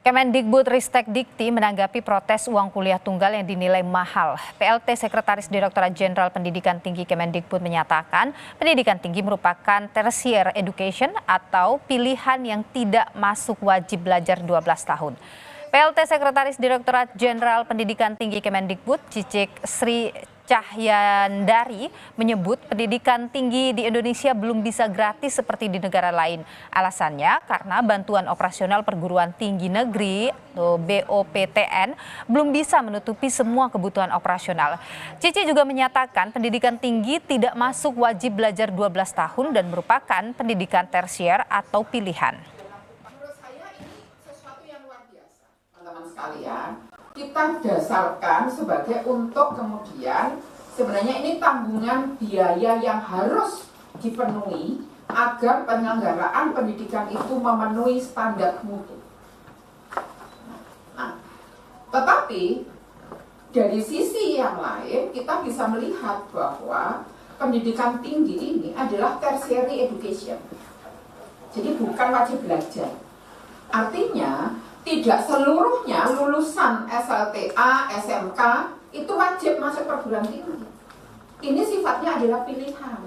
Kemendikbudristekdikti menanggapi protes uang kuliah tunggal yang dinilai mahal. PLT Sekretaris Direktorat Jenderal Pendidikan Tinggi Kemendikbud menyatakan pendidikan tinggi merupakan tertiary education atau pilihan yang tidak masuk wajib belajar 12 tahun. PLT Sekretaris Direktorat Jenderal Pendidikan Tinggi Kemendikbud, Cicik Sri Cahyandari, menyebut pendidikan tinggi di Indonesia belum bisa gratis seperti di negara lain. Alasannya karena bantuan operasional perguruan tinggi negeri atau BOPTN belum bisa menutupi semua kebutuhan operasional. Cici juga menyatakan pendidikan tinggi tidak masuk wajib belajar 12 tahun dan merupakan pendidikan tersier atau pilihan. Menurut saya ini sesuatu yang luar biasa, teman-teman sekalian. Kita dasarkan sebagai untuk kemudian sebenarnya ini tanggungan biaya yang harus dipenuhi agar penyelenggaraan pendidikan itu memenuhi standar mutu. Nah, tetapi dari sisi yang lain kita bisa melihat bahwa pendidikan tinggi ini adalah tertiary education. Jadi bukan wajib belajar. Artinya tidak seluruhnya lulusan SLTA, SMK itu wajib masuk perguruan tinggi. Ini sifatnya adalah pilihan.